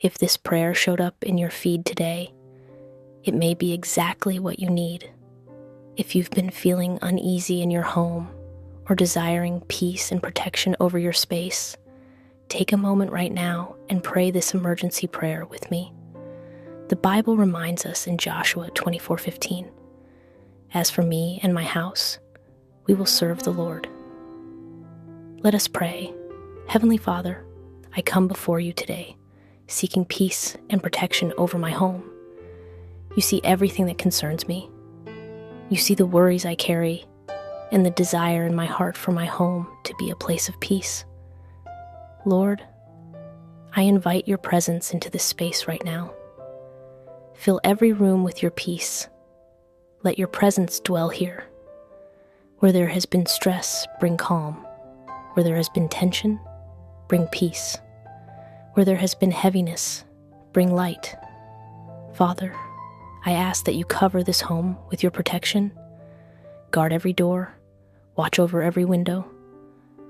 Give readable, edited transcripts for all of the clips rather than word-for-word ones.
If this prayer showed up in your feed today, it may be exactly what you need. If you've been feeling uneasy in your home or desiring peace and protection over your space, take a moment right now and pray this emergency prayer with me. The Bible reminds us in Joshua 24:15, "As for me and my house, we will serve the Lord." Let us pray. Heavenly Father, I come before you today, seeking peace and protection over my home. You see everything that concerns me. You see the worries I carry and the desire in my heart for my home to be a place of peace. Lord, I invite your presence into this space right now. Fill every room with your peace. Let your presence dwell here. Where there has been stress, bring calm. Where there has been tension, bring peace. Where there has been heaviness, bring light. Father, I ask that you cover this home with your protection. Guard every door, watch over every window.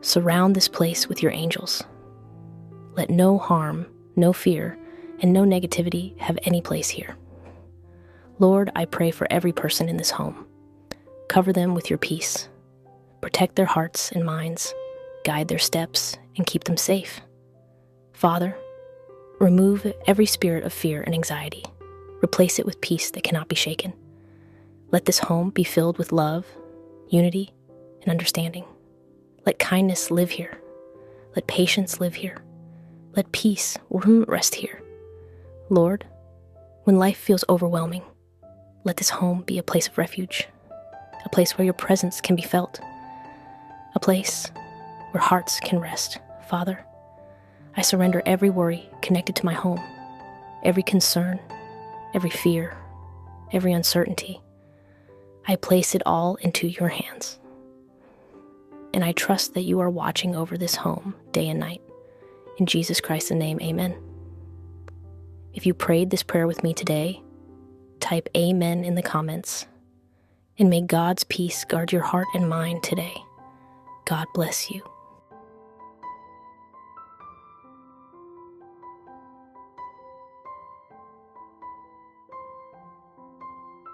Surround this place with your angels. Let no harm, no fear, and no negativity have any place here. Lord, I pray for every person in this home. Cover them with your peace. Protect their hearts and minds, guide their steps, and keep them safe. Father, remove every spirit of fear and anxiety. Replace it with peace that cannot be shaken. Let this home be filled with love, unity, and understanding. Let kindness live here. Let patience live here. Let peace rest here. Lord, when life feels overwhelming, let this home be a place of refuge, a place where your presence can be felt, a place where hearts can rest. Father, I surrender every worry connected to my home, every concern, every fear, every uncertainty. I place it all into your hands. And I trust that you are watching over this home day and night. In Jesus Christ's name, amen. If you prayed this prayer with me today, type amen in the comments. And may God's peace guard your heart and mind today. God bless you.